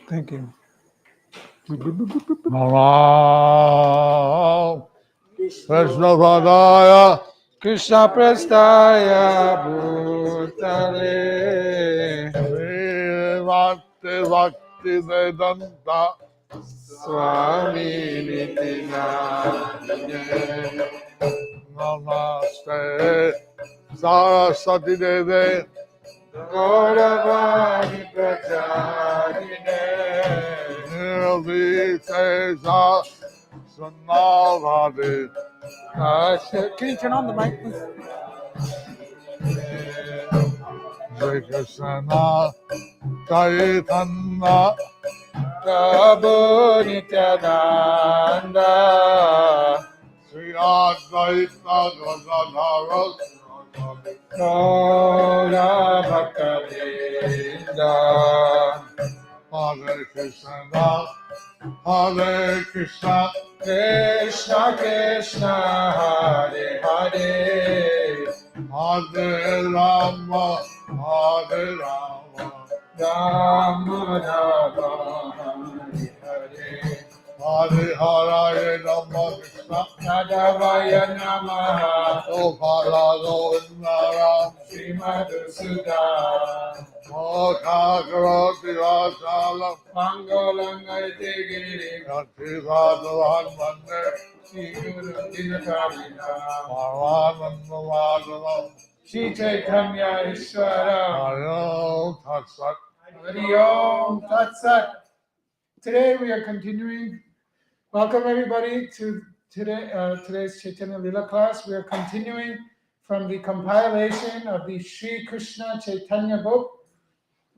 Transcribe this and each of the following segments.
Thank you. Namo Krishna Padaya Krishna Prastaya Bhutale Srimati Bhakti Vedanta Swami Nitinayane Namaste Saraswati Deve Gauravani Pracharine Nirvitesa Sanavadi Can you turn on the mic, please? Shri Kṛṣṇa Chaitanya Prabhu Nityananda Sri Advaita Gadadhara Gaura Bhakta-vrinda Hare Krishna Hare Krishna Krishna Krishna Hare Hare Hare Rama Hare Rama Rama Rama Hare Hare Hare Rama Krishna Madhavaya Namaha Gopalado Indara Srimad Sudha Mokha Karoti Vasalam Mangalam Aite Giri Yati Bhagavan Mande Shri Guru Dinatharina Paramananda Madhavam Shri Chaitanya Ishvara Hare Tat Sat Hari Om Tat Sat. Today we are continuing. Welcome everybody to today's Chaitanya Lila class. We are continuing from the compilation of the Sri Kṛṣṇa Chaitanya book.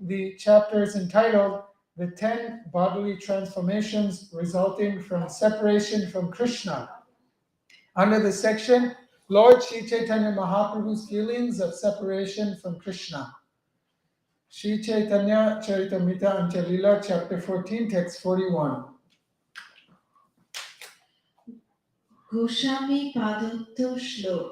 The chapter is entitled The 10 Bodily Transformations Resulting from Separation from Kṛṣṇa. Under the section, Lord Sri Chaitanya Mahaprabhu's feelings of separation from Kṛṣṇa. Sri Chaitanya Charitamrita Antya-lila, chapter 14, text 41. Goswami Padatta Shlok.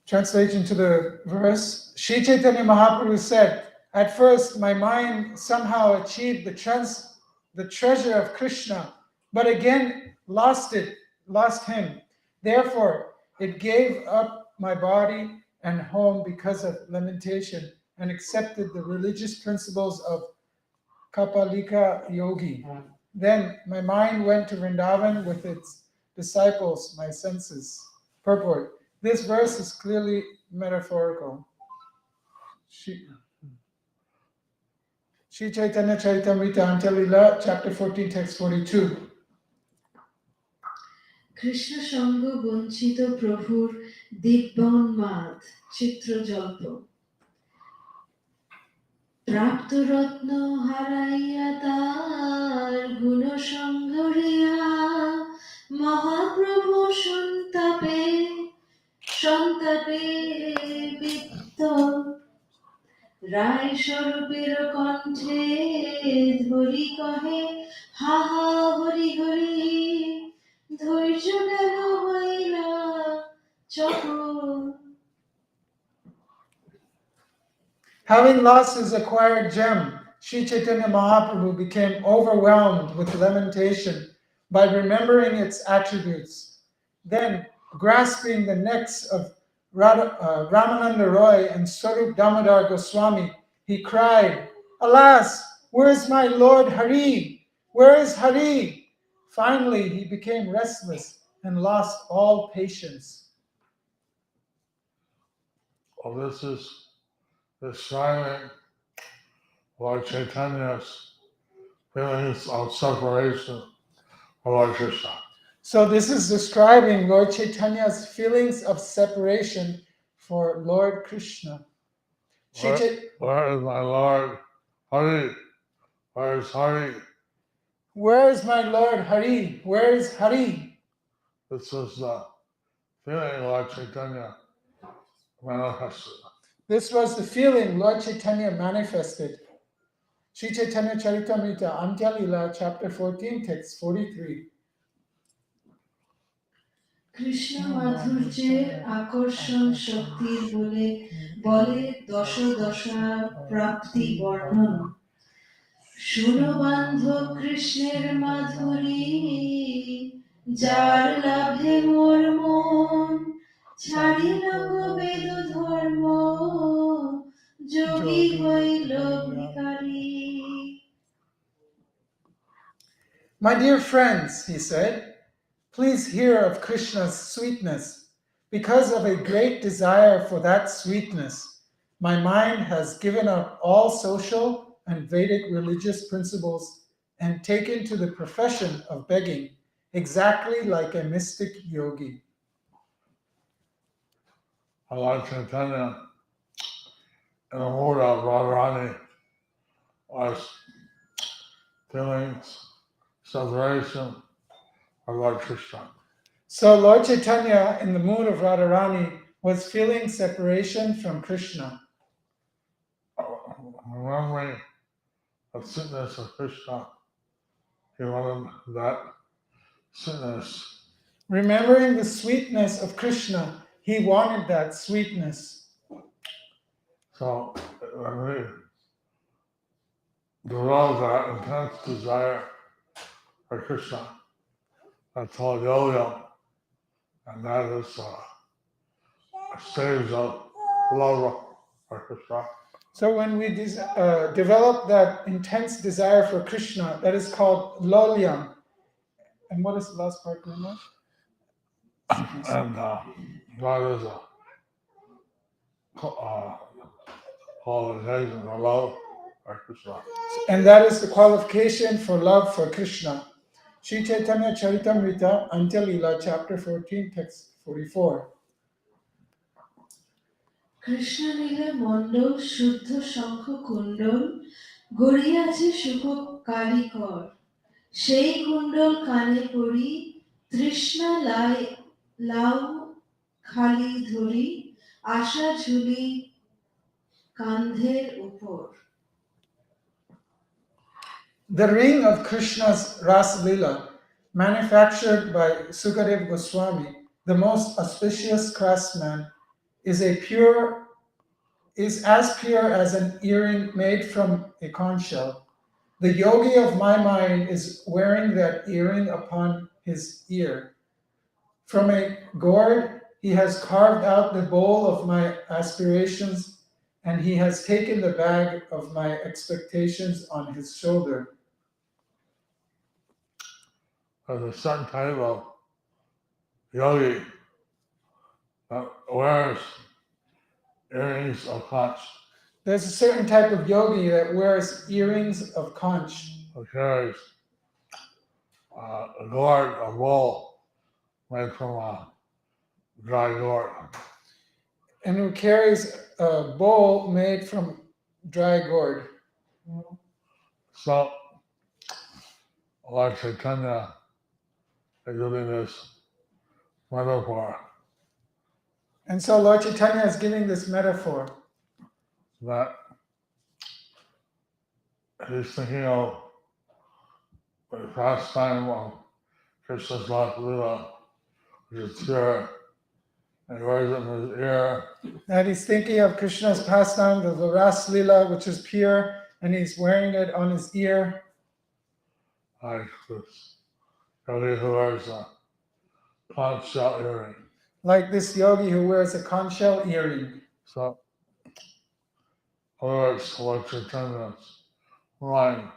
Translation to the verse. Sri Chaitanya Mahaprabhu said, at first my mind somehow achieved the treasure of Kṛṣṇa, but again lost him. Therefore, it gave up my body and home because of lamentation and accepted the religious principles of Kapalika Yogi. Then my mind went to Vrindavan with its disciples, my senses. Purport. This verse is clearly metaphorical. Sri Chaitanya Charitamrita Antya-lila, chapter 14, text 42. Krishna সঙ্গ বঞ্চিত প্রভুর দিব্যোন্মাদ চিত্রজল্প প্রাপ্ত রত্ন হারাইয়া তার গুণ সংগরিয়া মহাপ্রভু সন্তাপে বিত্ত রায় স্বরূপের কণ্ঠে ধরি কহে হা হা হরি হরি ধৈর্য কেন হইলা চকর। Having lost his acquired gem, Sri Chaitanya Mahaprabhu became overwhelmed with lamentation by remembering its attributes. Then, grasping the necks of Ramananda Roy and Swarup Damodar Goswami, he cried, alas, where is my Lord Hari? Where is Hari? Finally, he became restless and lost all patience. Well, this is describing Lord Chaitanya's feelings of separation from Lord Krishna. So this is describing Lord Chaitanya's feelings of separation for Lord Krishna. Where is my Lord Hari? Where is Hari? Where is my Lord Hari? Where is Hari? This is the feeling Lord Chaitanya manifested. This was the feeling Lord Chaitanya manifested. Sri Chaitanya Charitamrita Antya-lila, chapter 14, text 43. Krishna মাধুর্যের আকর্ষণ শক্তির বলে দশ দশা প্রাপ্তি বর্ণন শুনো বান্ধব কৃষ্ণের মাধুরী যার লাভে মোর মন ছাড়িল গো বেদ ধর্ম যোগী হইল ভিখারী. My dear friends, he said, please hear of Krishna's sweetness. Because of a great desire for that sweetness, my mind has given up all social and Vedic religious principles and taken to the profession of begging, exactly like a mystic yogi. Lord Chaitanya, in the mood of Radharani, was feelings separation of Lord Krishna. So Lord Chaitanya, in the mood of Radharani, was feeling separation from Krishna. Remembering the sweetness of Krishna, he wanted that sweetness. Remembering the sweetness of Krishna, he wanted that sweetness. So when we develop that intense desire for Krishna, that's called yoga, and that is a stage of love for Krishna. So when we develop that intense desire for Krishna, that is called lolyam. And what is the last part, Grandma? And that is a qualification for love for Krishna. And that is the qualification for love for Krishna. Sri Chaitanya Charitamrita, Antya Leela, chapter 14, text 44. Krishna নীলে মণ্ডল শুদ্ধ শঙ্খ কুণ্ডল গড়িয়াছে শুভ কারিকর সেই কুণ্ডল কানে পড়ি তৃষ্ণা লাউ খালি ধরি আশা ঝুলি কান্ধের উপর. The ring of Krishna's Rasa Leela, manufactured by Sukadev Goswami, the most auspicious craftsman, is as pure as an earring made from a conch shell. The yogi of my mind is wearing that earring upon his ear. From a gourd, he has carved out the bowl of my aspirations, and he has taken the bag of my expectations on his shoulder. There's a certain type of yogi that wears earrings of conch. There's a certain type of yogi that wears earrings of conch. Who carries a gourd, a bowl made from a dry gourd. And who carries a bowl made from dry gourd. So, Lord Chaitanya is giving this metaphor And so Lord Chaitanya is giving this metaphor that he's thinking of the pastime of Krishna's Rasa Leela, which is pure, and he wears it in his ear. that he's thinking of Krishna's pastime, the Rasa Leela, which is pure, and he's wearing it on his ear. Like this yogi who wears a conch shell earring. Like this yogi who wears a conch shell earring. So, in other words, Lord Chaitanya's mind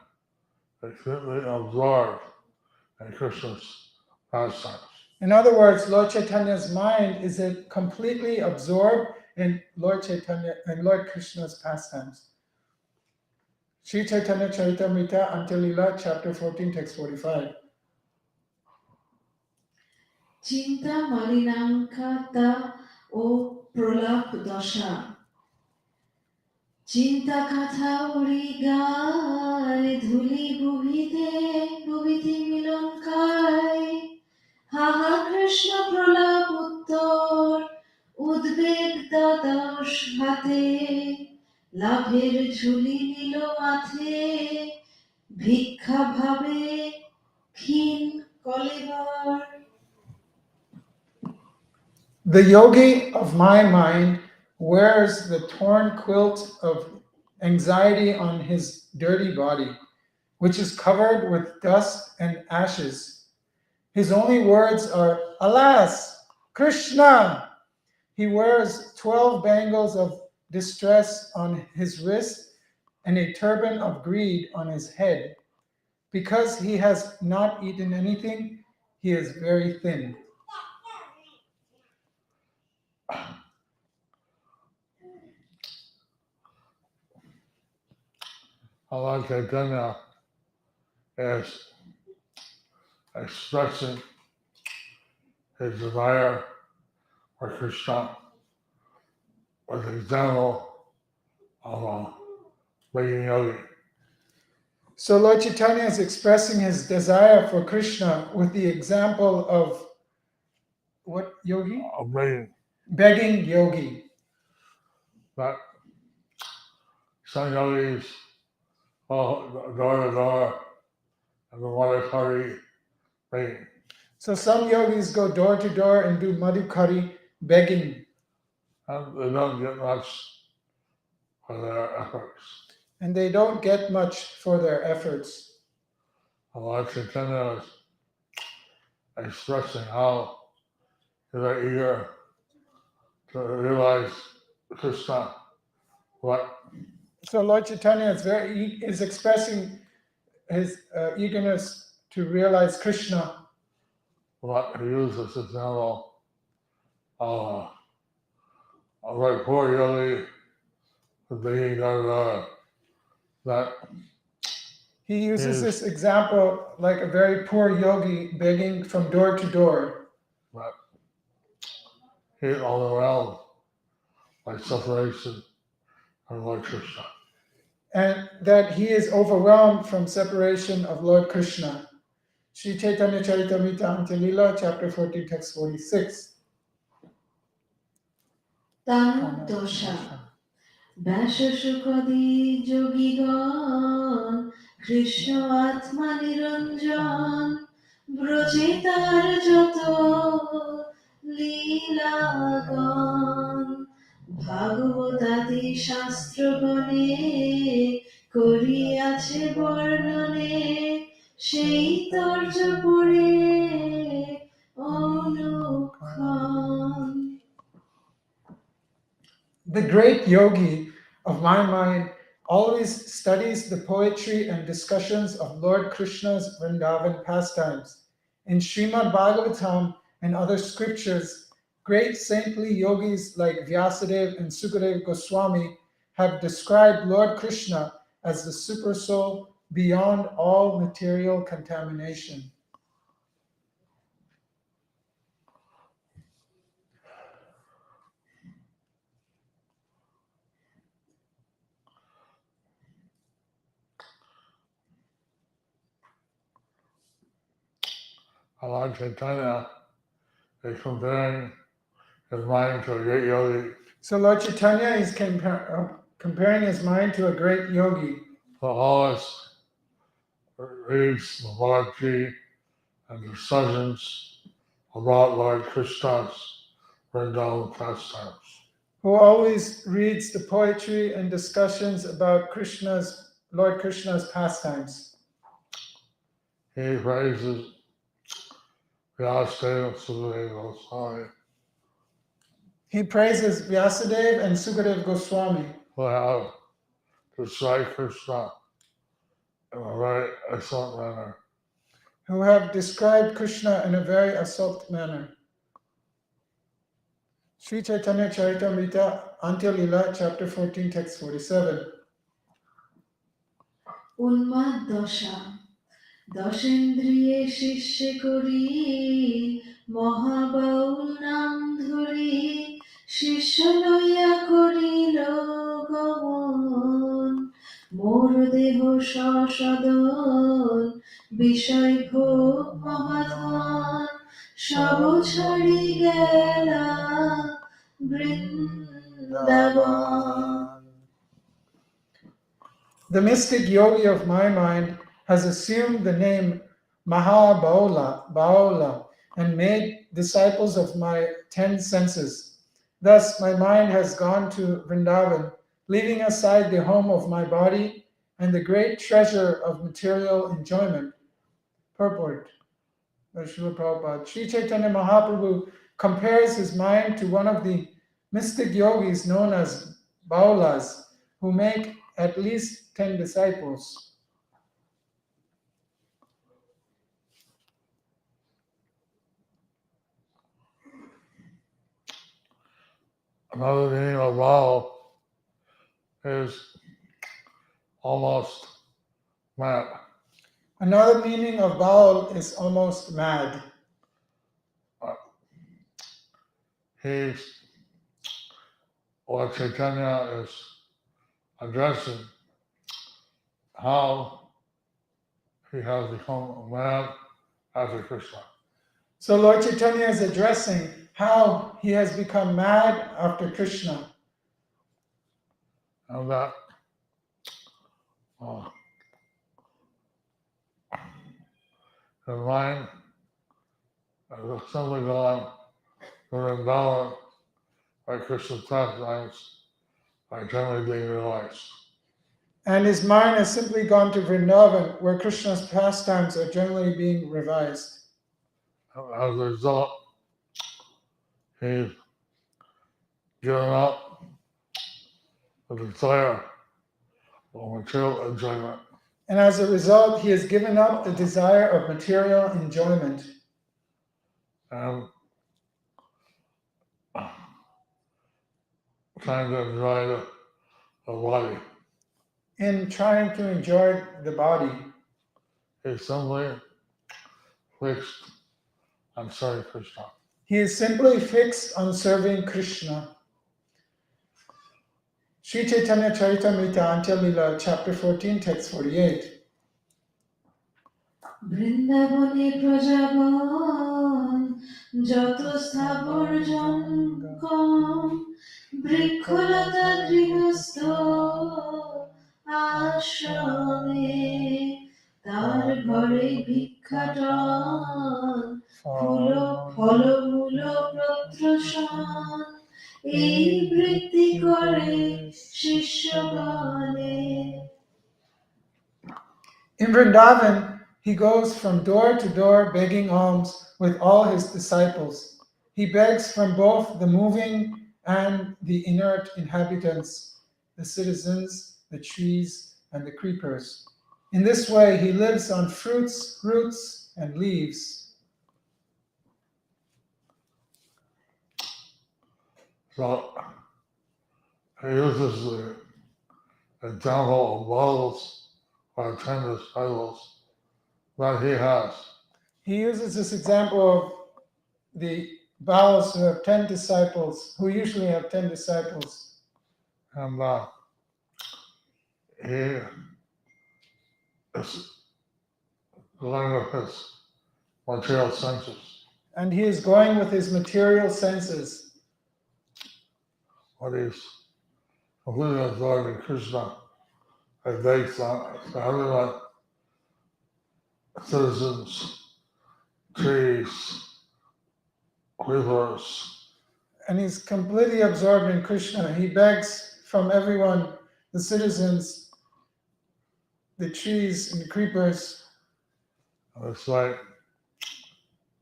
is completely absorbed in Krishna's pastimes. In other words, Lord Chaitanya's mind is completely absorbed in Lord Chaitanya and Lord Krishna's pastimes. Sri Chaitanya Charitamrita, Antya Leela, chapter 14, text 45. চিন্তা মালিনাঙ্কাতা ও প্রলাপ দশা চিন্তা কথা উড়ি গায় ধুলি বুভিতে মিলনকায় হাহা কৃষ্ণ প্রলাপ উত্তর উদ্বেগ দ্বাদশ হাতে লাভের ঝুলি নিল মাথে ভিক্ষা ভাবে ক্ষীণ কলেবর. The yogi of my mind wears the torn quilt of anxiety on his dirty body, which is covered with dust and ashes. His only words are, "Alas, Krishna!" He wears 12 bangles of distress on his wrist and a turban of greed on his head. Because he has not eaten anything, he is very thin. Allah Chaitanya is expressing his desire for Krishna with the example of a begging yogi. So Lord Chaitanya is expressing his desire for Krishna with the example of what yogi? A begging Begging yogi. that some yogis go door to door and the water party begging. So some yogis go door to door and do madhukari begging, And they don't get much for their efforts. and they don't get much for their efforts. Lord Chaitanya is expressing how they're eager to realize Krishna, what So Lord Chaitanya is expressing his eagerness to realize Krishna, what he uses as example a very poor yogi is begging door to door, that he uses Yes. this example like a very poor yogi begging from door to door. that he is overwhelmed by separation from Lord Krishna. And that he is overwhelmed from separation of Lord Krishna. Sri Chaitanya Charitamrita Antilila, chapter 14, text 46. তানুদশা ব্যাসশুকদি যোগীগণ Krishna আত্মা নিরঞ্জন ব্রজে তার যত লীলাগণ ভাগবতাদি শাস্ত্রগণে করিয়াছে বর্ণনে সেই তর্জ পড়ে অনুক্ষণ। The great yogi of my mind always studies the poetry and discussions of Lord Krishna's Vrindavan pastimes. In Srimad Bhagavatam and other scriptures, great saintly yogis like Vyasadeva and Sukadeva Goswami have described Lord Krishna as the supersoul beyond all material contamination. Lord Chaitanya is comparing his mind to a great yogi So Lord Chaitanya is comparing his mind to a great yogi who always reads the poetry and discussions about Lord Krishna's Vrindavan pastimes. who always reads the poetry and discussions about Lord Krishna's pastimes. He praises Vyasadeva and Sukadeva Goswami, He praises Vyasadeva and Sukadeva Goswami, who have described Krishna in a very excellent manner. who have described Krishna in a very assault manner. Sri Chaitanya Charitamrita Antilila, chapter 14, text 47. উন্মাদ দশা দশেন্দ্রিয়ে শিষ্যে করি মহাবাউল নাম ধরি শিষ্য লইয়া করিল গমন মোর দেহ সসদন বিষয় ভোগ মহাধন সব ছাড়ি গেলা Vrindavan. The mystic yogi of my mind has assumed the name Mahabaula, and made disciples of my 10 senses. Thus, my mind has gone to Vrindavan, leaving aside the home of my body and the great treasure of material enjoyment. Purport by Srila Prabhupada. Sri Chaitanya Mahaprabhu compares his mind to one of the mystic yogis known as Baulas, who make at least 10 disciples. Another meaning of Baal is almost mad. Another meaning of Baal is almost mad. He's Lord Chaitanya is addressing how he has become mad after Krishna. So Lord Chaitanya is addressing how he has become mad after Kṛṣṇa. And that his mind has simply gone to Vrindavan by Krishna's pastimes by generally being realized. And his mind has simply gone to Vrindavan, where Krishna's pastimes are generally being revised. As a result, he's given up the desire for material enjoyment. And as a result, he has given up the desire of material enjoyment. And trying to enjoy the body. In trying to enjoy the body, He's simply fixed on serving Krishna. he is simply fixed on serving Kṛṣṇa. Sri Chaitanya Charitamrita Antya Lila, chapter 14, text 48. বৃন্দাবনে প্রজাগণ যত স্থাবর জঙ্গম বৃক্ষলতা গৃহস্থ আশ্রমে তার ঘরে ভিক্ষাটন ফলমূল প্রত্রসন এই বৃত্তি করে শিষ্যগণে। In Vrindavan, he goes from door to door begging alms with all his disciples. He begs from both the moving and the inert inhabitants, the citizens, the trees, and the creepers. In this way, he lives on fruits, roots, and leaves. So he uses the example of bottles or 10 disciples that he has. He uses this example of the Baals who have 10 disciples, who usually have 10 disciples. And he is going with his material senses. And he is going with his material senses. What he's completely absorbed in Krishna, and begs on everyone, citizens, trees, rivers, And he's completely absorbed in Krishna. He begs from everyone, the citizens, the trees, and the creepers. and it's like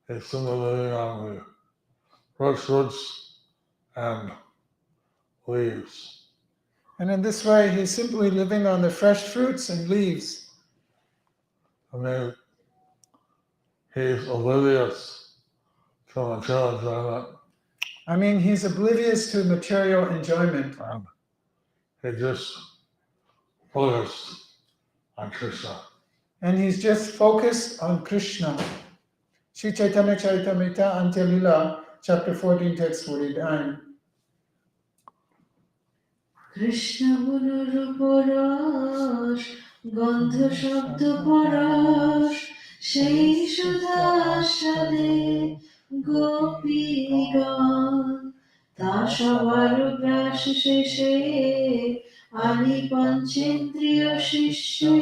he's simply living on the fresh roots and leaves. And in this way, he's simply living on the fresh fruits and leaves. I mean, he's oblivious to material enjoyment, I mean, he's oblivious to material enjoyment. and he just focused on Krishna. And he's just focused on Krishna. Sri Chaitanya Charitamrita Antya Lila, chapter 14, text 49. Krishna মনোরূপ রস গন্ধ শব্দ পরশ সেই সুধা আস্বাদে গোপীগণ তা সবার গ্রাস শেষে আনি পঞ্চেন্দ্রিয় শিষ্যে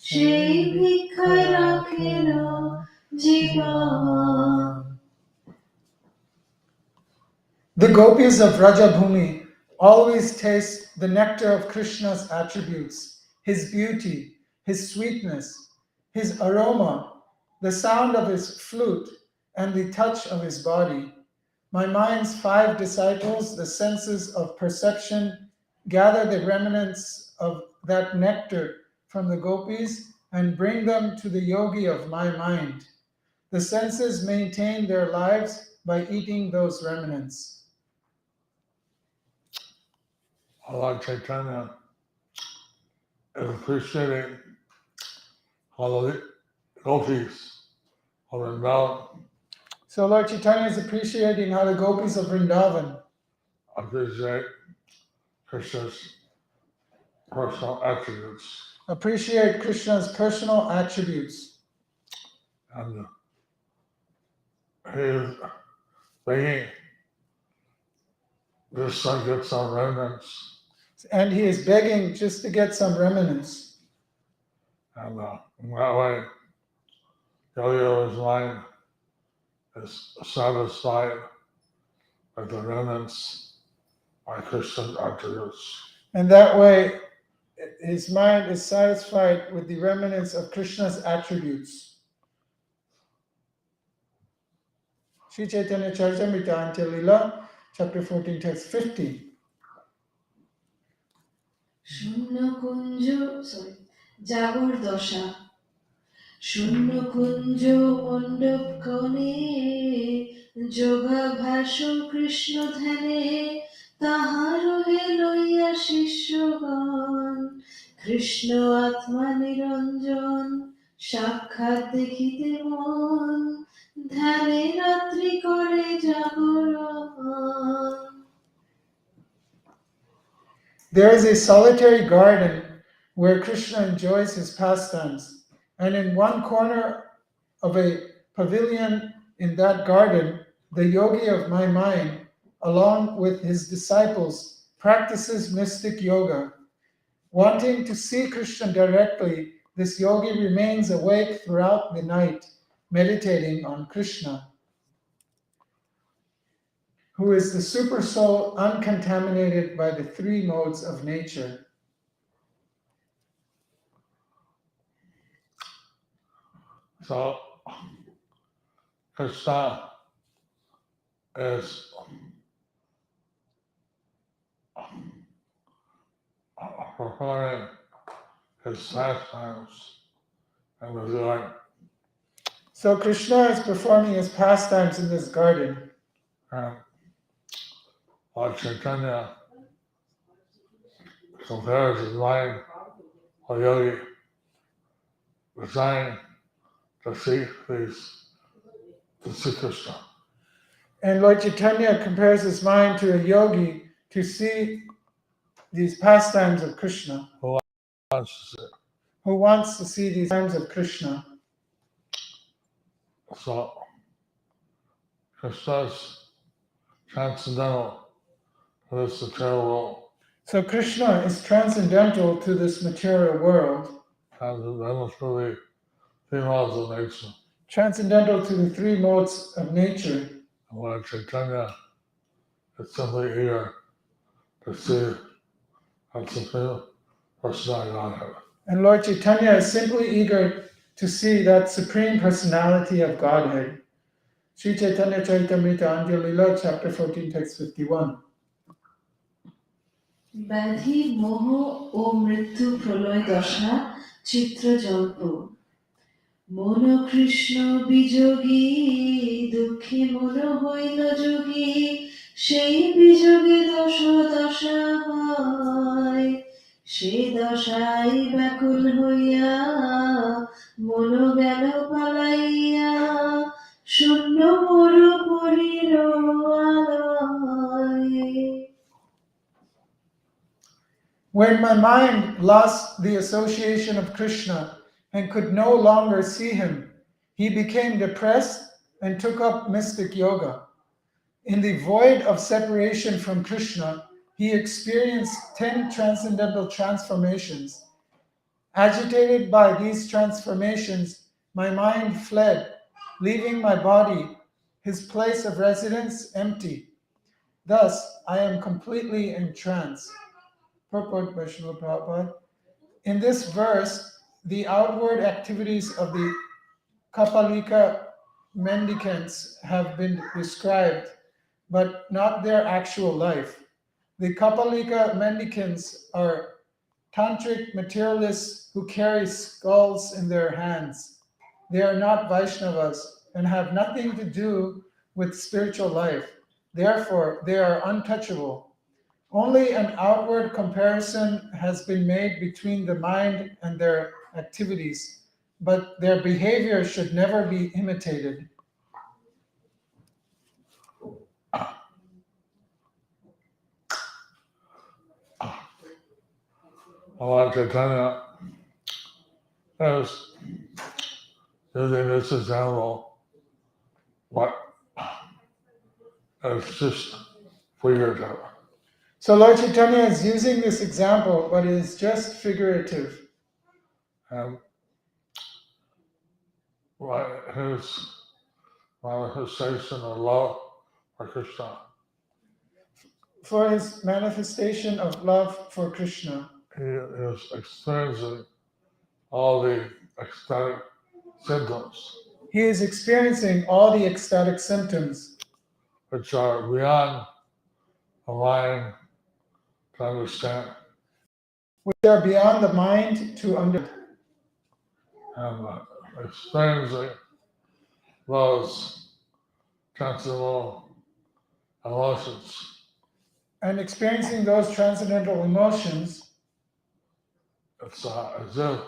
সেই ভিক্ষায় রাখেন জীবন। The gopis of Vrajabhumi always taste the nectar of Krishna's attributes, his beauty, his sweetness, his aroma, the sound of his flute, and the touch of his body. My mind's 5 disciples, the senses of perception, gather the remnants of that nectar from the gopis and bring them to the yogi of my mind. The senses maintain their lives by eating those remnants. Lord Chaitanya is appreciating how the gopis of Vrindavan So Lord Chaitanya is appreciating how the gopis of Vrindavan appreciate Krishna's personal attributes. appreciate Krishna's personal attributes. And he is begging just to get some remnants. And he is begging just to get some remnants. And in that way, Yogi's mind is satisfied with the remnants by Krishna's attributes. And that way, his mind is satisfied with the remnants of Krishna's attributes. Sri Chaitanya Charitamrita Lila, chapter 14, text 50. Jagar দশা শূন্য কুঞ্জ মণ্ডপ কোণে যোগাভ্যাস কৃষ্ণ ধ্যানে তাহার হে লইয়া শিষ্যগণ কৃষ্ণ আত্মা নিরঞ্জন সাক্ষাৎ দেখিতে মন ধ্যানে রাত্রি করে জাগরণ. There is a solitary garden where Krishna enjoys his pastimes, and in one corner of a pavilion in that garden, the yogi of my mind, along with his disciples, practices mystic yoga. Wanting to see Krishna directly, this yogi remains awake throughout the night, meditating on Krishna, who is the super soul uncontaminated by the 3 modes of nature. So Kṛṣṇa is performing his pastimes in the garden. So Krishna is performing his pastimes in this garden. And Lord Chaitanya compares his mind of yogi designed to see Krishna. And Lord Chaitanya compares his mind to a yogi to see these pastimes of Krishna. Who wants to see these pastimes of Krishna? So Krishna's transcendental to this material world. So Krishna is transcendental to this material world. Transcendental to the 3 modes of nature. Transcendental to the 3 modes of nature. And Lord Chaitanya is simply eager to see that Supreme Personality Godhead. And Lord Chaitanya is simply eager to see that Supreme Personality of Godhead. Sri Chaitanya Charitamrita Lila, chapter 14, text 51. ব্যাধি মোহ ও মৃত্যু প্রলয় দশা চিত্র জল্প মন কৃষ্ণ বিযোগী দুঃখে মন হইল যোগী সেই বিযোগে দশ দশা হয় সে দশাই ব্যাকুল হইয়া মন গেল পালাইয়া শূন্য মরু পরির আলয়. When my mind lost the association of Krishna and could no longer see him, he became depressed and took up mystic yoga. In the void of separation from Krishna, he experienced 10 transcendental transformations. Agitated by these transformations, my mind fled, leaving my body, his place of residence, empty. Thus, I am completely entranced. Purport by Srila Prabhupada. In this verse, the outward activities of the Kapalika mendicants have been described, but not their actual life. The Kapalika mendicants are tantric materialists who carry skulls in their hands. They are not Vaishnavas and have nothing to do with spiritual life. Therefore, they are untouchable. Only an outward comparison has been made between the mind and their activities, but their behavior should never be imitated. Lord Chaitanya is using this example, but it's just figurative. So Lord Chaitanya is using this example, but it is just figurative. And his manifestation of love for Krishna, For his manifestation of love for Krishna, he is experiencing all the ecstatic symptoms he is experiencing all the ecstatic symptoms, which are beyond the mind to understand. which are beyond the mind to understand. And experiencing those transcendental emotions And experiencing those transcendental emotions, it's as if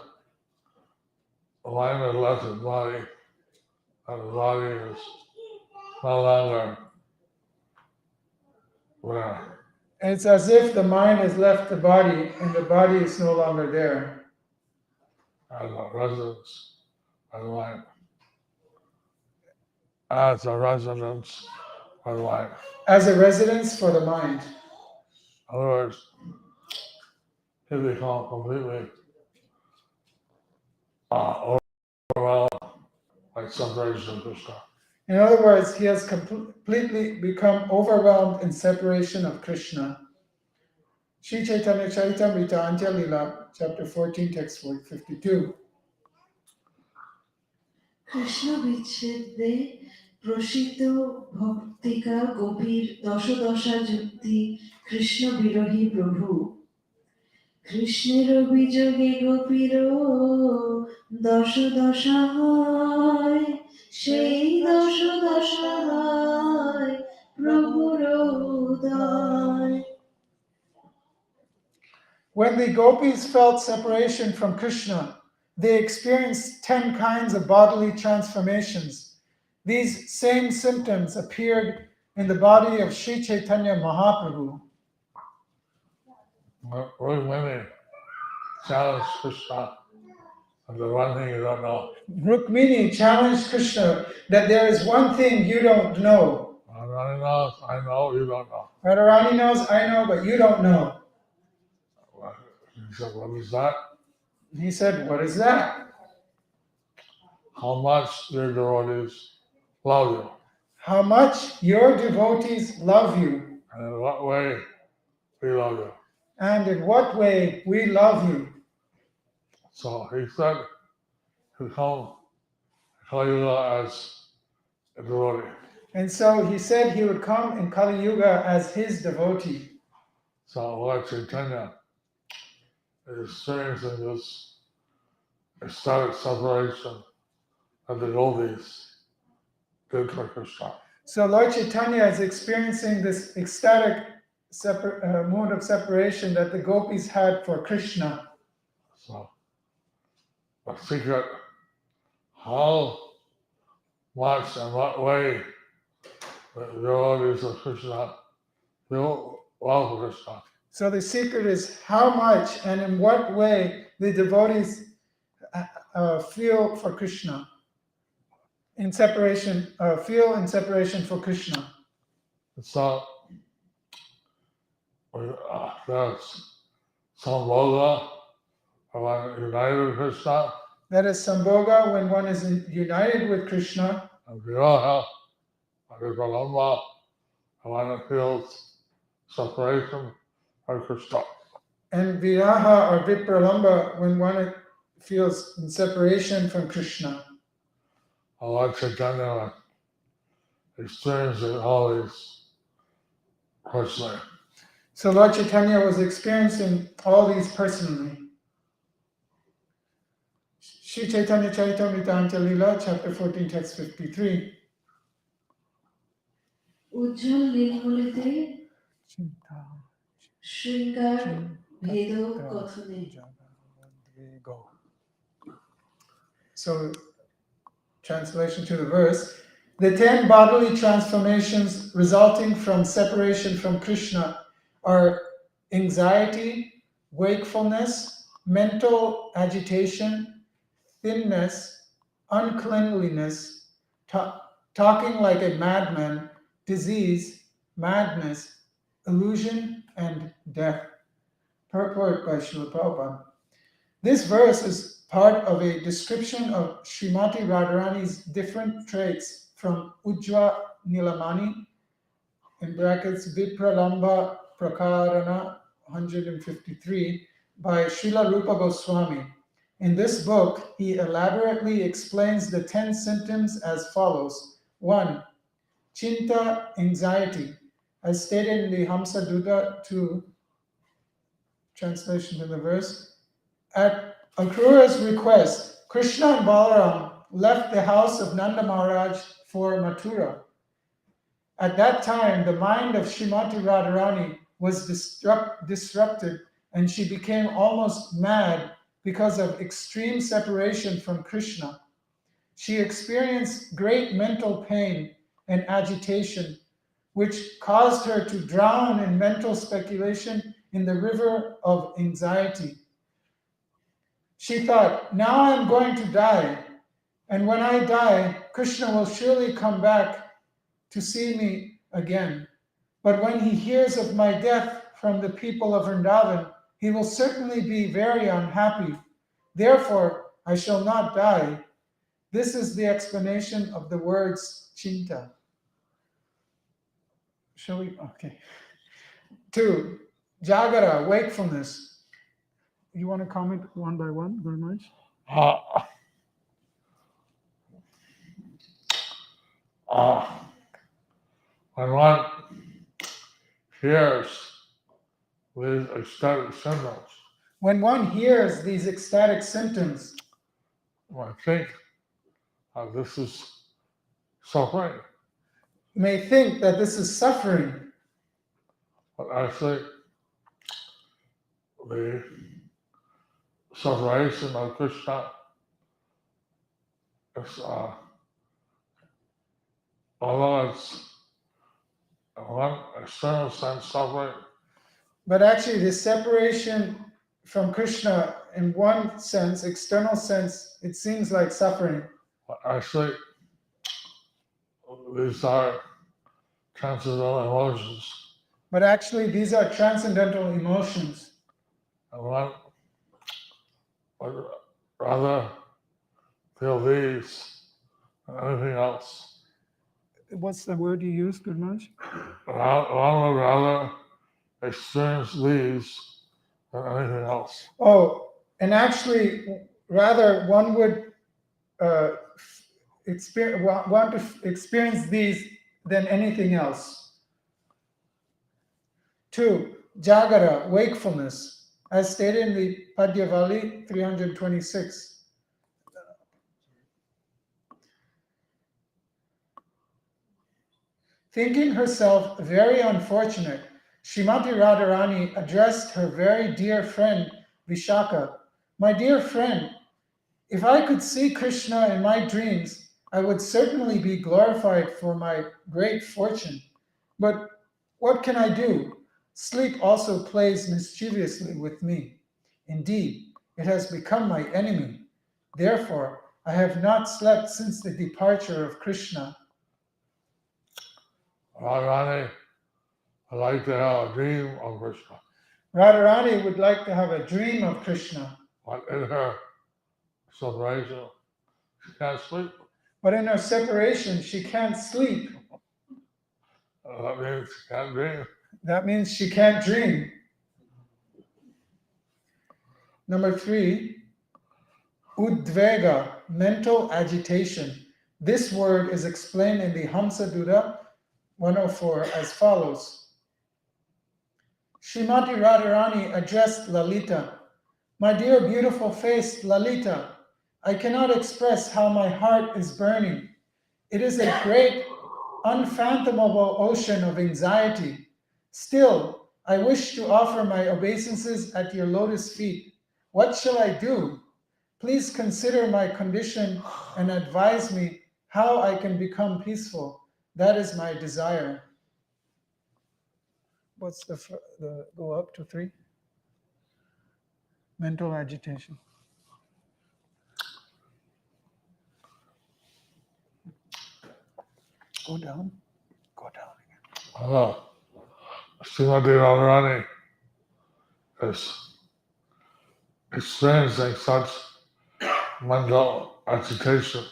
the mind has left the body, and the body is no longer there. it's as if the mind has left the body and the body is no longer there. As a residence of the mind. As a residence of the mind. As a residence for the mind. In other words, he becomes completely overwhelmed by separation of Krishna. In other words, he has completely become overwhelmed in separation of Krishna. Sri Chaitanya Charitamrita Antya Lila, chapter 14, text 52. Krishna বিচ্ছেদে Prasit ভক্তিকা গভীর দশদশা যুক্তি কৃষ্ণ বিরোহী প্রভু কৃষ্ণের অভিযোগে গোপীর দশদশা হয় সেই দশদশা হয় প্রভুর উদয় When the gopis felt separation from Krishna, they experienced 10 kinds of bodily transformations. These same symptoms appeared in the body of Sri Chaitanya Mahaprabhu. Rukmini challenged Krishna, and the one thing you don't know. Rukmini challenged Krishna that there is one thing you don't know. Radharani knows, I know, you don't know. Radharani knows, I know, but you don't know. He said, what is that? He said, what is that? How much your devotees love you. How much your devotees love you. And in what way we love you. And in what way we love you. So he said to come Kali Yuga as a devotee. And so he said he would come in Kali Yuga as his devotee. So Lord Chaitanya is experiencing this ecstatic separation that the gopis did for Krishna. So Lord Chaitanya is experiencing this ecstatic mood of separation that the gopis had for Krishna. So the secret, how much and what way the devotees of Krishna feel love for Krishna. So the secret is how much and in what way the devotees feel for Krishna. In separation, feel in separation for Krishna. So that's Sambhoga, when united with Krishna. That is Sambhoga, when one is united with Krishna. And Viraha, Vipralamba, and when it feels separation from Kṛṣṇa. And viraha or vipralamba when one feels in separation from Krishna. Lord Chaitanya experiencing all these personally. So Lord Chaitanya was experiencing all these personally. Sri Chaitanya Charitamrita Lila, chapter 14, text 53. উজ্জ্বল নীলমণিতে শৃঙ্গার ভেদ কথনে। Go. So, translation to the verse. The 10 bodily transformations resulting from separation from Krishna are anxiety, wakefulness, mental agitation, thinness, uncleanliness, talking like a madman, disease, madness, illusion, and death. Purport by Srila Prabhupada. This verse is part of a description of Srimati Radharani's different traits from Ujjva Nilamani, in brackets Vipralamba Prakarana 153, by Srila Rupa Goswami. In this book, he elaborately explains the 10 symptoms as follows. 1. Chinta, anxiety, as stated in the Hamsa Duta 2, translation to the verse. At Akrura's request, Krishna and Balaram left the house of Nanda Maharaj for Mathura. At that time, the mind of Srimati Radharani was disrupted and she became almost mad because of extreme separation from Krishna. She experienced great mental pain and agitation, which caused her to drown in mental speculation in the river of anxiety. She thought, now I'm going to die, and when I die, Krishna will surely come back to see me again. But when he hears of my death from the people of Vrindavan, he will certainly be very unhappy. Therefore, I shall not die. This is the explanation of the words chinta. Shall we? Okay. 2. Jagara, wakefulness. You want to comment one by one, Guru Maharaj? When one hears these ecstatic symptoms, When one hears these ecstatic symptoms, one think this is suffering, may think that this is suffering, but actually the separation of Krishna is, although it's in one external sense suffering, but actually the separation from Krishna in one sense, external sense, it seems like suffering. but actually these are transcendental emotions. But actually these are transcendental emotions. And one would rather feel these than anything else. What's the word you used, Guru Maharaj? One would rather experience these than anything else. Oh, and actually, rather one would want to experience these than anything else. 2. Jagara, wakefulness, as stated in the Padyavali 326. Thinking herself very unfortunate, Srimati Radharani addressed her very dear friend Vishaka. My dear friend, if I could see Krishna in my dreams, I would certainly be glorified for my great fortune. But what can I do? Sleep also plays mischievously with me. Indeed, it has become my enemy. Therefore, I have not slept since the departure of Krishna. Radharani would like to have a dream of Krishna, Radharani would like to have a dream of Krishna, but in her separation, she can't sleep. but in her separation, she can't sleep. That means you can't dream. That means she can't dream. Number 3, udvega, mental agitation. This word is explained in the Hamsa Duda 104 as follows. Srimati Radharani addressed Lalita. My dear beautiful face, Lalita, I cannot express how my heart is burning. It is a great, unfathomable ocean of anxiety. Still, I wish to offer my obeisances at your lotus feet. What shall I do? Please consider my condition and advise me how I can become peaceful. That is my desire. What's the go up to 3? Mental agitation. Go down. Go down again. Srimati Radharani is experiencing such mental agitation.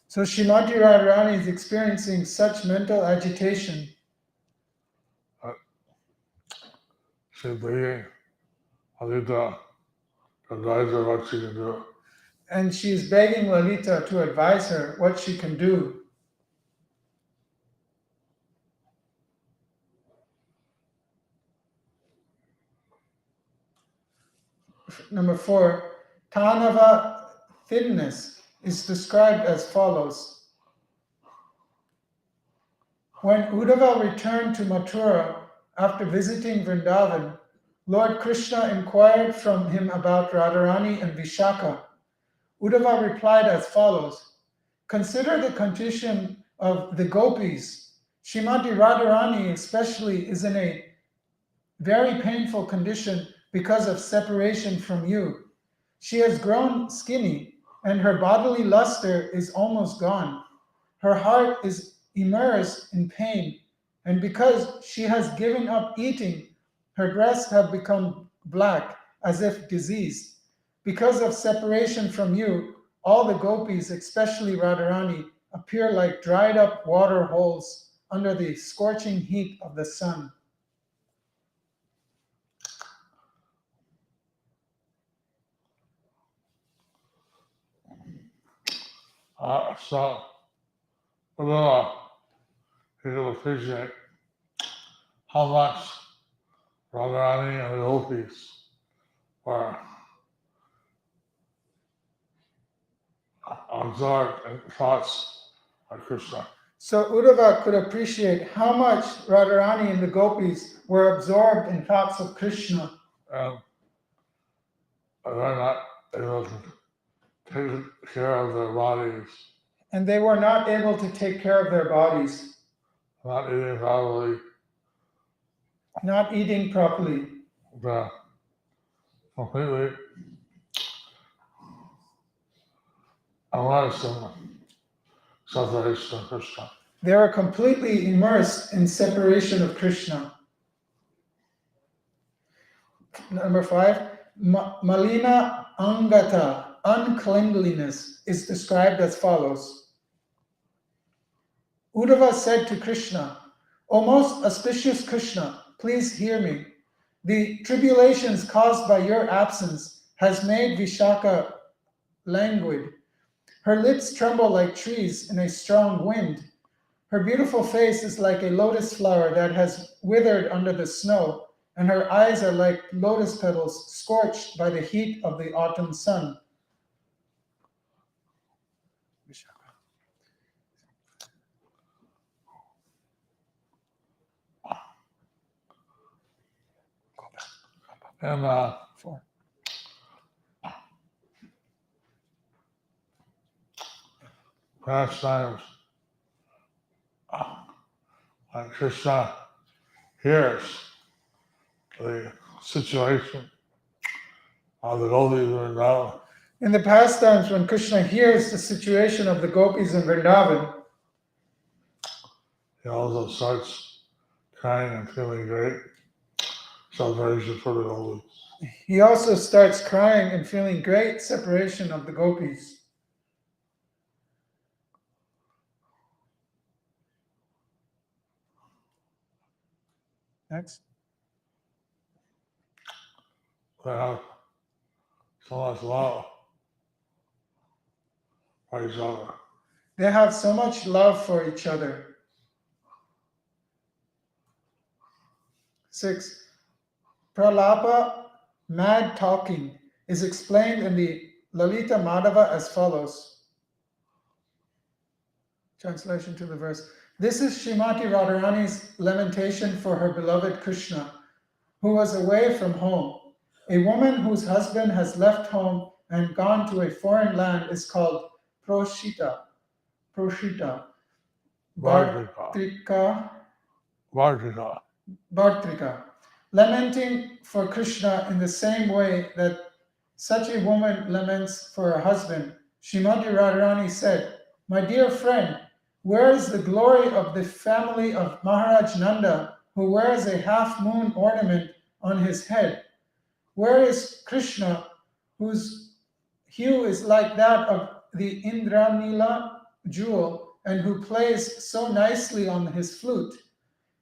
So Srimati Radharani is experiencing such mental agitation. She's begging Lalita to advise her what she can do. And she's begging Lalita to advise her what she can do. Number 4, Tanava thinness is described as follows. When Uddhava returned to Mathura after visiting Vrindavan, Lord Kṛṣṇa inquired from him about Radharani and Vishaka. Uddhava replied as follows. Consider the condition of the gopis. Srimati Radharani especially is in a very painful condition because of separation from you. She has grown skinny and her bodily luster is almost gone. Her heart is immersed in pain, and because she has given up eating, her breasts have become black as if diseased. Because of separation from you, all the gopis, especially Radharani, appear like dried up water holes under the scorching heat of the sun. So, Uddhava, he could appreciate how much Radharani and the gopis were absorbed in thoughts of Kṛṣṇa. So Uddhava could appreciate how much Radharani and the gopis were absorbed in thoughts of Krishna. And they're not able to take care of their bodies, And they were not able to take care of their bodies, not eating properly, not eating properly, completely immersed in separation of Kṛṣṇa. they were completely immersed in separation of Krishna. Number 5, Malina Angata, uncleanliness, is described as follows. Uddhava said to Krishna, O most auspicious Krishna, please hear me. The tribulations caused by your absence has made Vishaka languid. Her lips tremble like trees in a strong wind. Her beautiful face is like a lotus flower that has withered under the snow, and her eyes are like lotus petals scorched by the heat of the autumn sun. And 4. past times, when Kṛṣṇa hears the situation of the gopis in Vrindavan, In the past times, when Krishna hears the situation of the gopis in Vrindavan, he also starts crying and feeling great separation for the gopis. he also starts crying and feeling great separation of the gopis. Next. They have so much love for each other. They have so much love for each other. 6. Pralapa, mad talking, is explained in the Lalita Madhava as follows. Translation to the verse. This is Srimati Radharani's lamentation for her beloved Kṛṣṇa, who was away from home. A woman whose husband has left home and gone to a foreign land is called Proshita. Vartika. Bhartrika, Bhartrika, lamenting for Kṛṣṇa in the same way that such a woman laments for her husband. Srimati Radharani said, "My dear friend, where is the glory of the family of Maharaj Nanda, who wears a half-moon ornament on his head? Where is Kṛṣṇa, whose hue is like that of the Indranila jewel, and who plays so nicely on his flute?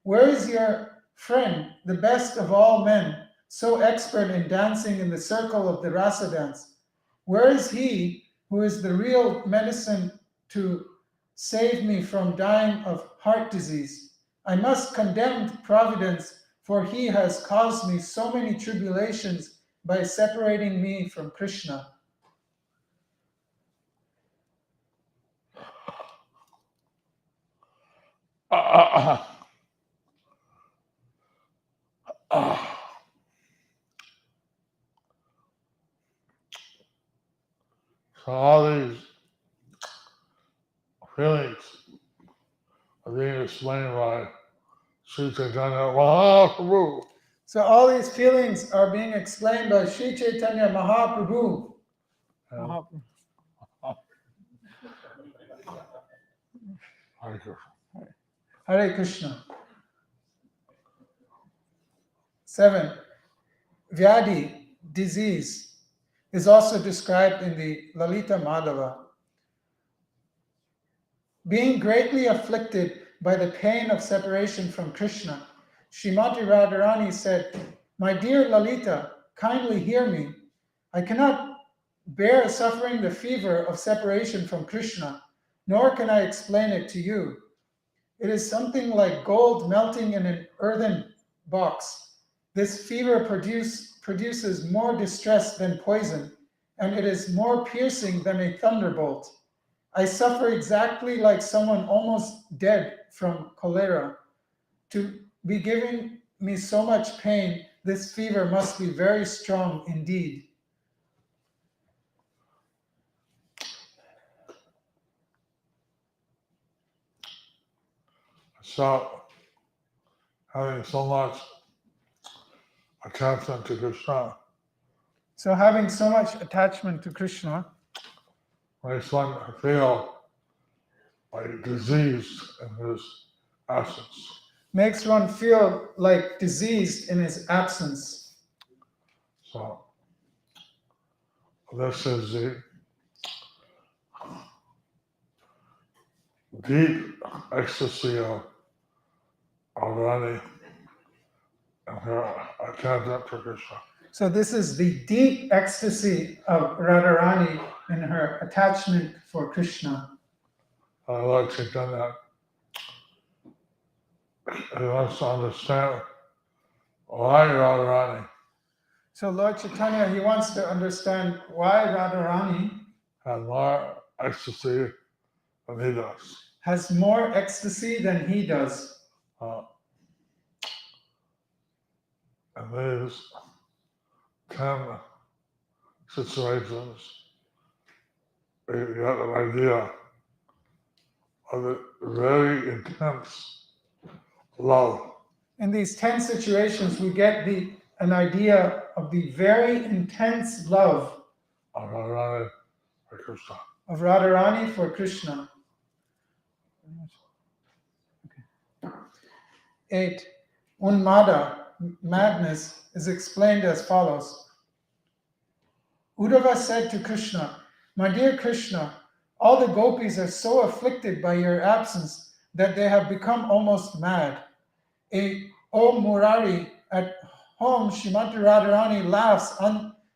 Where is your friend, the best of all men, so expert in dancing in the circle of the rasa dance? Where is he who is the real medicine to save me from dying of heart disease? I must condemn Providence, for he has caused me so many tribulations by separating me from Kṛṣṇa." So all these feelings are being explained by Sri Chaitanya Mahaprabhu. So all these feelings are being explained by Sri Chaitanya Mahaprabhu. And Hare Krishna. Hare Krishna. 7. Vyadi, disease, is also described in the Lalita Madhava. Being greatly afflicted by the pain of separation from Kṛṣṇa, Srimati Radharani said, "My dear Lalita, kindly hear me. I cannot bear suffering the fever of separation from Kṛṣṇa, nor can I explain it to you. It is something like gold melting in an earthen box. This fever produces more distress than poison, and it is more piercing than a thunderbolt. I suffer exactly like someone almost dead from cholera. To be giving me so much pain, this fever must be very strong indeed." So having so much attachment to Krishna So having so much attachment to Kṛṣṇa makes one feel like diseased in his absence. makes one feel like diseased in his absence. So this is the deep ecstasy of Radharani and her attachment to Krishna. So this is the deep ecstasy of Radharani in her attachment for Kṛṣṇa. Lord Chaitanya, he wants to understand why Radharani So Lord Chaitanya, he wants to understand why Radharani had more ecstasy than he does. has more ecstasy than he does. In these 10 situations, we get an idea of the very intense love In these 10 situations, we get an idea of the very intense love of Radharani for Krishna. of Radharani for Kṛṣṇa. 8. Unmada, madness, is explained as follows. Uddhava said to Kṛṣṇa, "My dear Kṛṣṇa, all the gopis are so afflicted by your absence that they have become almost mad. A Oh Murari, at home Srimati Radharani laughs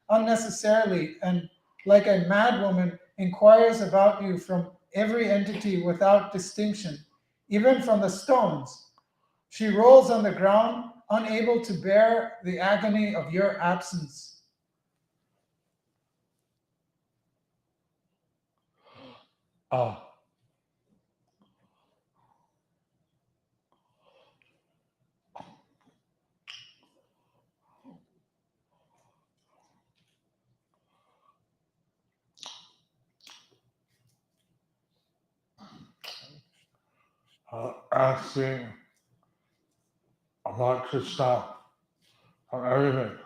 unnecessarily and, like a mad woman, inquires about you from every entity without distinction, even from the stones. She rolls on the ground, unable to bear the agony of your absence. Uh, Asking about Kṛṣṇa on everything,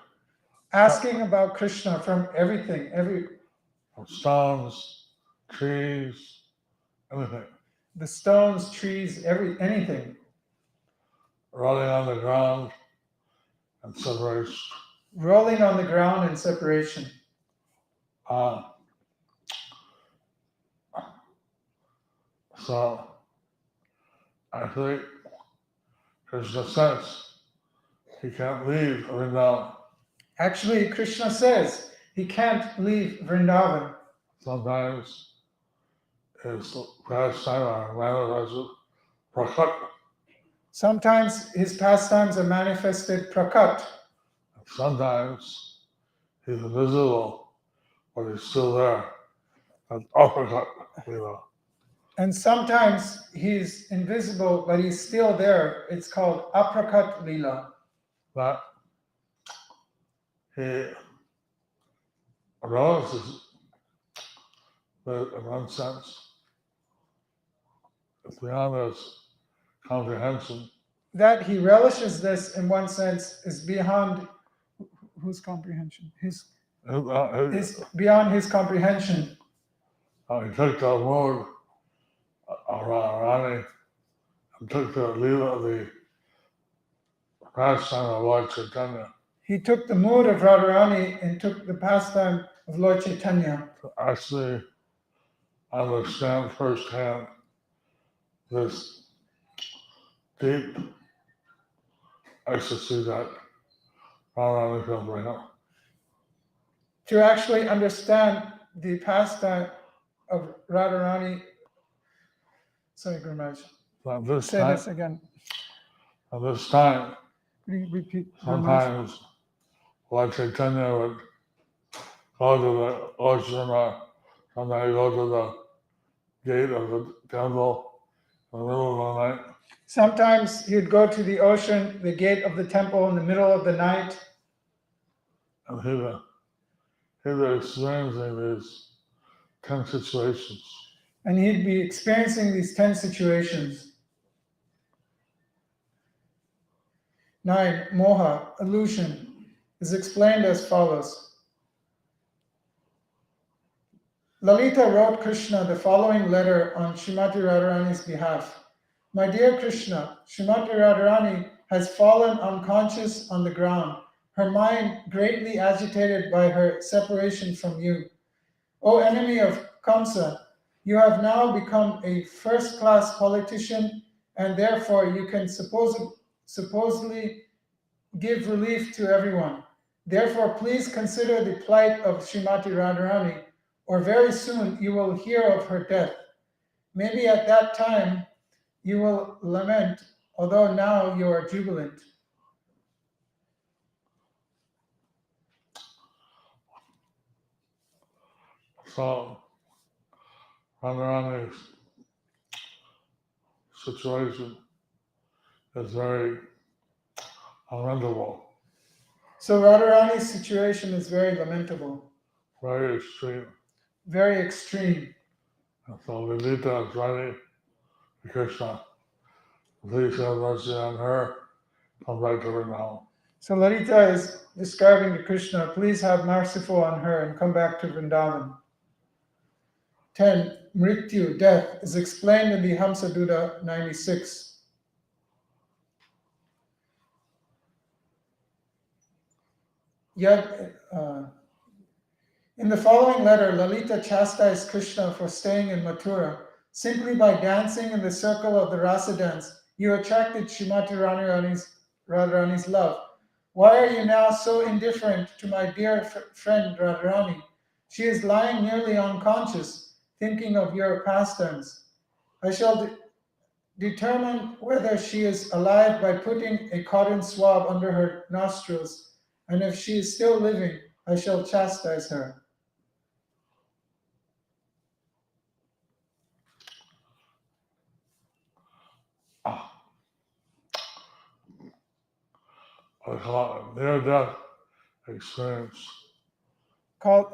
Asking about Krishna from everything, from stones, trees, anything, the stones, trees, anything. rolling on the ground and separation. Rolling on the ground in separation. So I think Krishna says he can't leave Vrindavan. Actually, Krishna says he can't leave Vrindavan. Sometimes his pastime are manifested prakat. Sometimes his pastimes are manifested prakat. Sometimes he's invisible, but he's still there. That's uppercut, And sometimes he's invisible, but he's still there. It's called aprakat lila. That he realizes that in one sense, it's beyond his comprehension. That he relishes this in one sense is beyond whose comprehension? Is beyond his comprehension. He took the mood of Radharani and took the Leela, the pastime of Lord Chaitanya. He took the mood of Radharani and took the pastime of Lord Chaitanya. To actually understand firsthand this deep ecstasy that Radharani can bring up. To actually understand the pastime of Radharani. Sorry, Guru Maharaj. At this Say time, this again. At this time, Could you repeat? Guru Maharaj? sometimes Lord Chaitanya would go to the ocean or sometimes go to the gate of the temple in the middle of the night. Sometimes he'd go to the ocean, the gate of the temple in the middle of the night, And he'd be experiencing these 10 situations. and he'd be experiencing these 10 situations. 9. Moha, illusion, is explained as follows. Lalita wrote Kṛṣṇa the following letter on Srimati Radharani's behalf. My dear Kṛṣṇa, Srimati Radharani has fallen unconscious on the ground, her mind greatly agitated by her separation from you. O enemy of Kṛṣṇa, you have now become a first-class politician, and therefore you can supposedly give relief to everyone. Therefore, please consider the plight of Srimati Radharani, or very soon you will hear of her death. Maybe at that time you will lament, although now you are jubilant. So, Radharani's situation is very lamentable, So Radharani's situation is very lamentable, very extreme. very extreme. And so Lalita is writing to Kṛṣṇa, please have mercy on her, come back to her now. So Lalita is describing to Kṛṣṇa, please have merciful on her and come back to Vrindavan. 10. Mrityu, death, is explained in the Hamsaduta 96. Yet, in the following letter, Lalita chastised Kṛṣṇa for staying in Mathura. Simply by dancing in the circle of the rasa dance, you attracted Srimati Radharani's Radharani's love. Why are you now so indifferent to my dear friend Radharani? She is lying nearly unconscious, thinking of your pastimes. I shall determine whether she is alive by putting a cotton swab under her nostrils, and if she is still living, I shall chastise her. I call it near-death experience.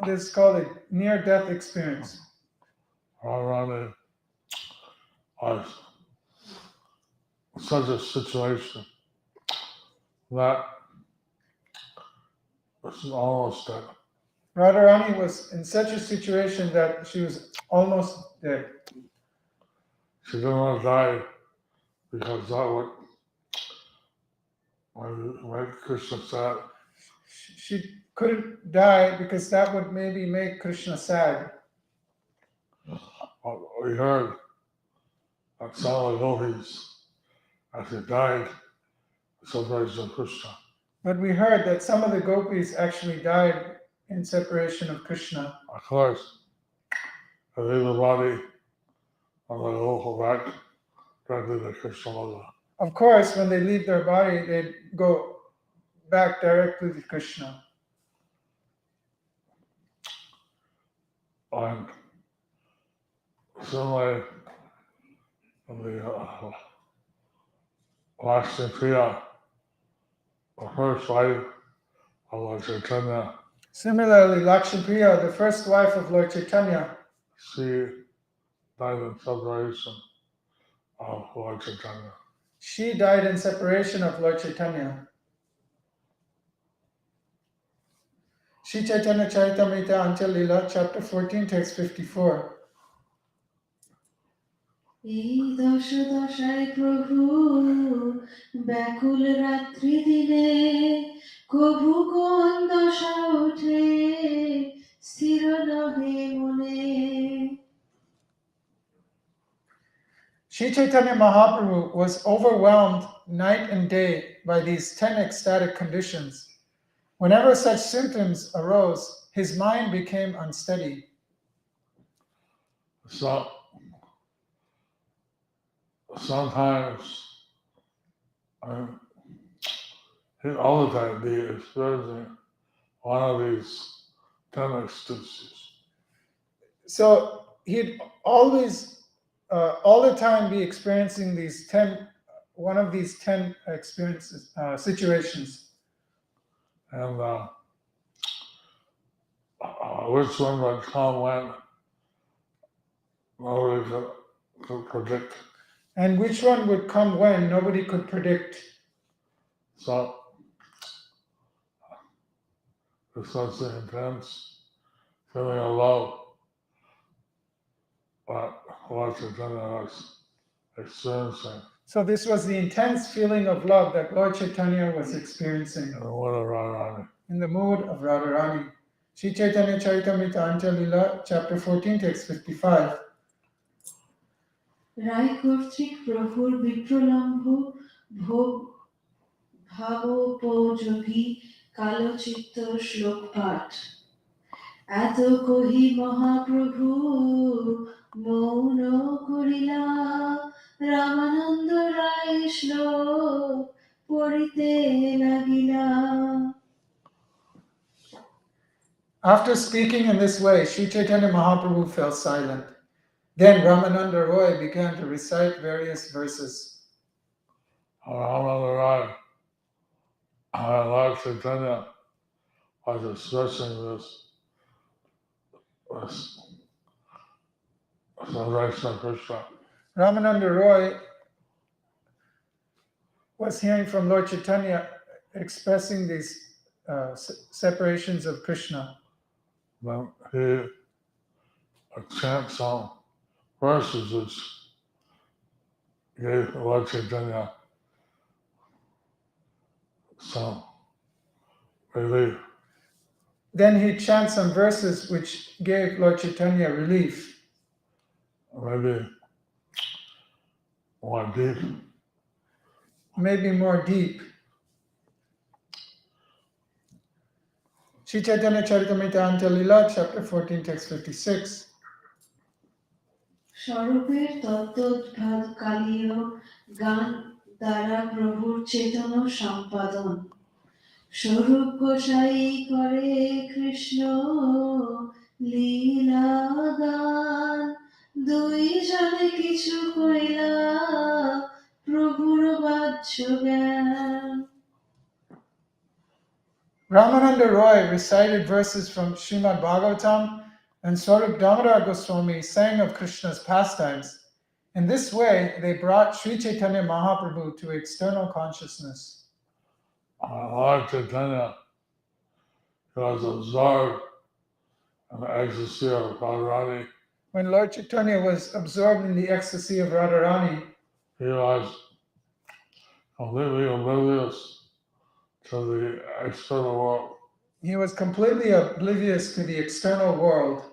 This is called a near-death experience. Radharani was such a situation that was almost dead. Radharani was in such a situation that she was almost dead. She didn't want to die because that would make Krishna sad. She couldn't die because that would maybe make Krishna sad. But we heard that some of the gopis, as they died, separation of Krishna. But we heard that some of the gopis actually died in separation of Krishna. Of course, they leave the body and they go back directly to Krishna Lila. Of course, when they leave their body, they go back directly to Krishna. And similarly, the Lakshmi-priya, the first wife of Lord Chaitanya, Similarly, Lakshmipriya, the first wife of Lord Chaitanya, she died in separation of Lord Chaitanya. she died in separation of Lord Chaitanya. Shri Chaitanya Charitamrita Anchal Lila, chapter 14, text 54. এই দশায় প্রভু ব্যাকুল রাত্রি দিনে কভু কোন দশা ওঠে স্থির নহে মনে। Shri Chaitanya Mahaprabhu was overwhelmed night and day by these 10 ecstatic conditions. Whenever such symptoms arose, his mind became unsteady. So sometimes, all the time, be experiencing one of these 10 ecstasies. So he'd always, all the time, be experiencing one of these 10 experiences, situations. And which one would come when nobody could predict. And which one would come when nobody could predict. So it's such an intense feeling of love that Lord Chaitanya was experiencing. So this was the intense feeling of love that Lord Chaitanya was experiencing In the mood of Radharani. in the mood of Radharani. Shri Chaitanya Charitamrita Anchal Lila, chapter 14, text 55. রায় কর্তৃক প্রভুর বিপ্রলম্ভ ভোগ ভাবোপযোগী কালচিত্ত শ্লোক পাঠ এত কহি মহাপ্রভু মৌন করিলা রামানন্দ রায় শ্লোক পড়িতে লাগিলা। After speaking in this way, Shri Chaitanya Mahaprabhu fell silent. Then Ramananda Roy began to recite various verses. Ramananda Roy, Lord Chaitanya was expressing this celebration of Krishna. Ramananda Roy was hearing from Lord Chaitanya expressing these separations of Krishna. Then he chant some verses which gave Lord Chaitanya some relief. Then he chants some verses which gave Lord Chaitanya relief. Maybe more deep. Maybe more deep. Sri Chaitanya Charitamrita Lila, chapter 14, text 56. স্বরূপের তত্ত্বোদ্ভাব Kaliya গান দ্বারা প্রভুর চেতন সম্পাদন স্বরূপ গোসাই করে কৃষ্ণ লীলা গান দুই জনে কিছু কইলা প্রভুর বাহ্য জ্ঞান Ramananda Roy recited verses from Srimad Bhagavatam, and Swarup Damodar Goswami sang of Krishna's pastimes. In this way, they brought Sri Chaitanya Mahaprabhu to external consciousness. Lord Chaitanya was absorbed in the ecstasy of Radharani. When Lord Chaitanya was absorbed in the ecstasy of Radharani, He was completely oblivious to the external world. he was completely oblivious to the external world.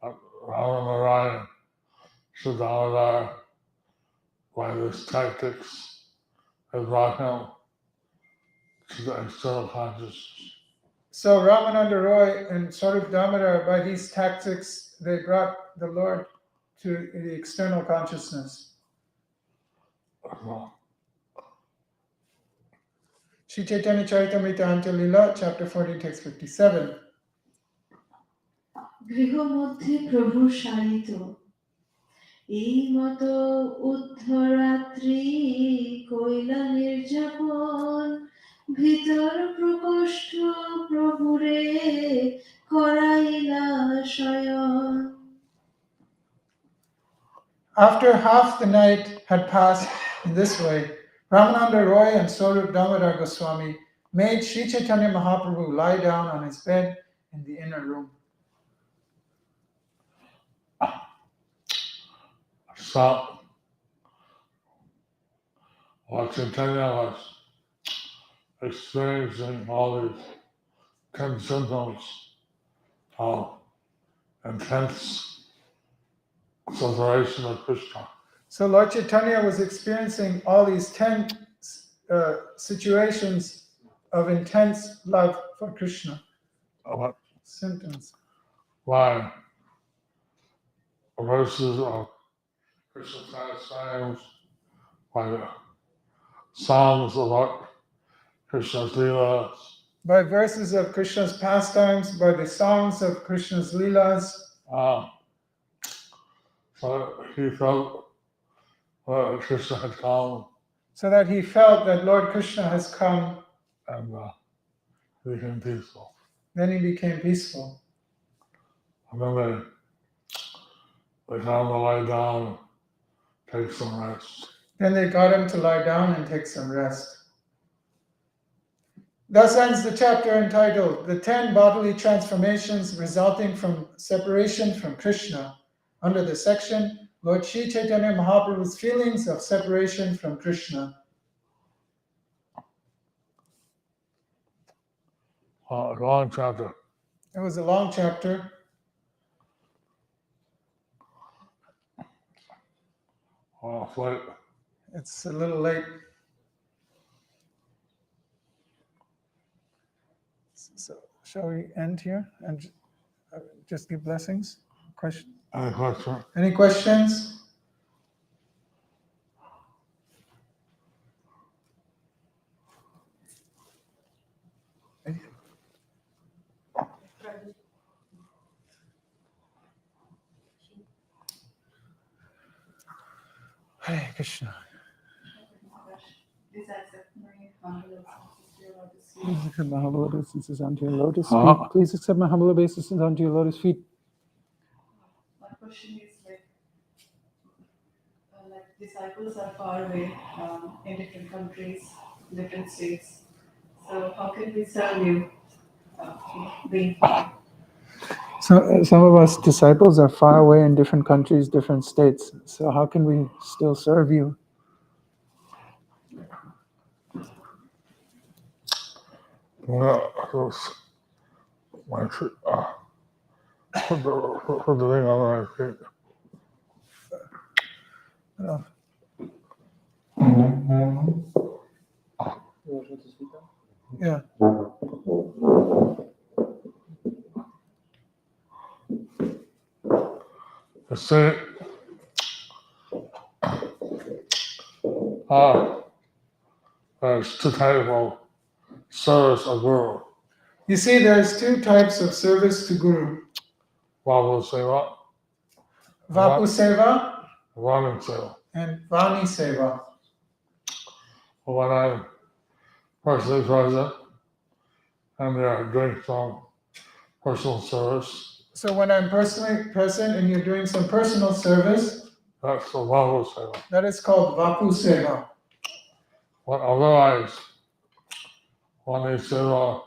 Ramananda Damodar, by his tactics, has brought him to the external consciousness. So Ramananda Roy and Swarup Damodar, by these tactics, they brought the Lord to the external consciousness. Sri Chaitanya Charitamrita Lila, chapter 14, text 57. গৃহমধ্যে প্রভুর সারিত এই মতো উদ্ধরাত্রি কইলা নির্যাপন ভিতর প্রকোষ্ঠ প্রভুরে করাইলা শয়ন After half the night had passed in this way, Ramananda Roy and Swarup Damodar Goswami made Sri Chaitanya Mahaprabhu lie down on his bed in the inner room. So, Lord Chaitanya was experiencing all these 10 symptoms of intense separation of Krishna. So Lord Chaitanya was experiencing all these 10 situations of intense love for Krishna. What Symptoms. by verses of Krishna pastimes, by the songs about Krishna's Leelas, By verses of Krishna's pastimes, by the songs of Krishna's Leelas. So he felt that Krishna had come, So that he felt that Lord Krishna has come, and he became peaceful. then he became peaceful. And then they got him to lie down, take some rest. Then they got him to lie down and take some rest. Thus ends the chapter entitled The 10 Bodily Transformations Resulting from Separation from Krishna, under the section Lord Sri Chaitanya Mahaprabhu's Feelings of Separation from Krishna. Long chapter. It was a long chapter. Flight. It's a little late. So shall we end here and just give blessings? Question? Any question? Any questions? Hare Krishna. Please accept my humble obeisances to your lotus feet. Please accept my humble obeisances unto your lotus Huh? feet. Please accept my humble obeisances unto your lotus feet. My question is like disciples are far away in different countries, different states. So how can we serve you being far? So some of us disciples are far away in different countries, different states. So how can we still serve you? Well, my feet, put the ring on my feet. Yeah. The same, there's two types of service of Guru. You see, there's two types of service to Guru. Vapu Seva, Vapu Seva Vani Seva. and Vani Seva. When I'm personally present and they're doing some personal service, So when I'm personally present and you're doing some personal service, that's the Vapu Seva. that is called Vapu Seva. But otherwise, Vani Seva,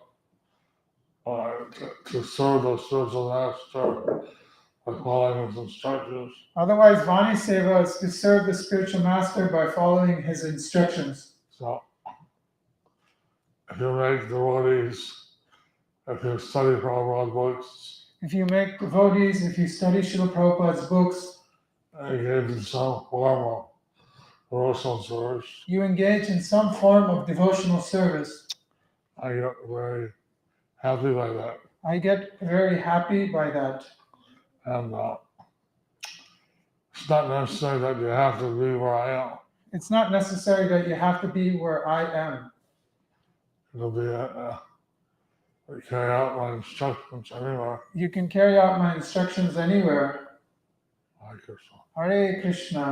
to serve the spiritual master by following his instructions. Otherwise, Vani Seva is to serve the spiritual master by following his instructions. So, if you make devotees, if you study Prabhupada books, If you make devotees, if you study Srila Prabhupada's books, engage in some form of devotional service, you engage in some form of devotional service. I get very happy by that. I get very happy by that. And it's not necessary that you have to be where I am. It's not necessary that you have to be where I am. It'll be carry out my instructions anywhere. You can carry out my instructions anywhere. Hare Kṛṣṇa. Hare Krishna.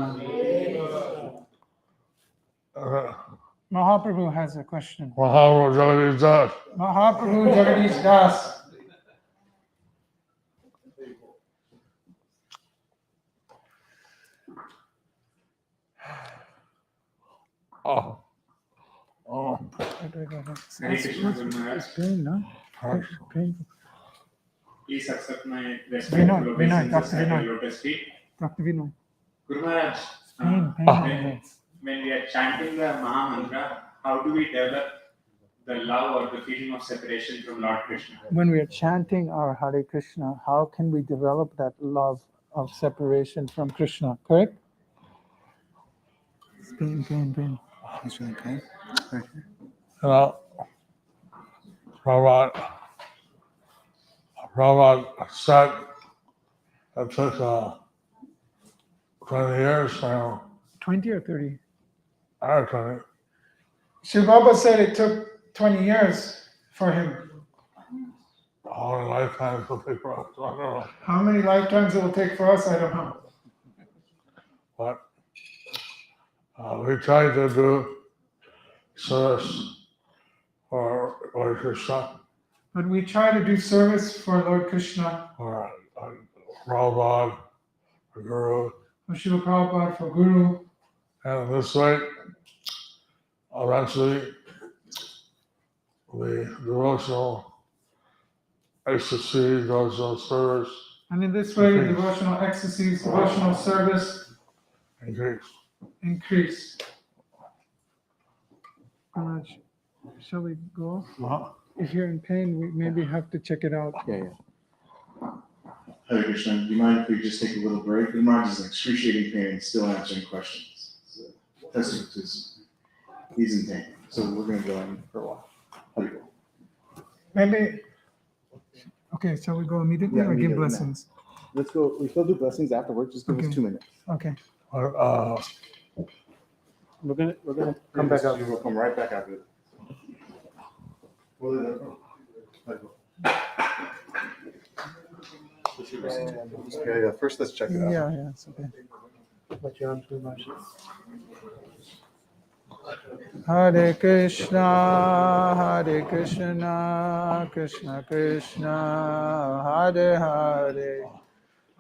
Mahaprabhu has a question. Mahaprabhu Jagadish Das. Mahaprabhu Jagadish Das. Oh. Hare Krishna, Guru Maharaj. Pain, no? Pain. Please accept my Vinod, respectful Vinod, obeisances Dr. at Vinod. your lotus feet. Dr. Vinod. Guru Maharaj, Pain, when we are chanting the Maha Mantra, how do we develop the love or the feeling of separation from Lord Krishna? When we are chanting our Hare Krishna, how can we develop that love of separation from Krishna? Correct? Pain. He's feeling pain. Right here. Prabhupada said it took 20 years now. 20 or 30? 20. Sri Baba said it took 20 years for him. How many lifetimes will take for us? I don't know. How many lifetimes it will take for us, I don't know. But we tried to do service for Lord Krishna, But we try to do service for Lord Krishna, or Prabhupada, or Guru, for Srila Prabhupada, for Guru. and this way, eventually, the devotional ecstasy, devotional service And in this way, devotional ecstasies, devotional service increase. Maharaj, shall we go? Uh-huh. If you're in pain, we maybe have to check it out. Yeah. Hare Krishna, do you mind if we just take a little break? The Maharaj is in excruciating pain and still answering questions. So, testament to he's in pain. So we're going to go in for a while. Hare Krishna. Maybe. Okay, shall we go immediately Yeah, or give immediately now. blessings? Let's go. We still do blessings afterwards. Just give Okay. us 2 minutes. Okay. We're gonna come back up. We'll come right back after this. Yeah. First, let's check it out. Yeah, it's okay. Hare Krishna, Krishna Krishna, Hare Hare,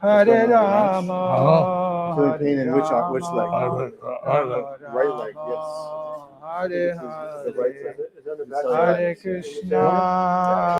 Hare Rama, Feeling pain in which leg? Right leg. Right leg. Yes. Hare The right Hare, side. Hare Krishna.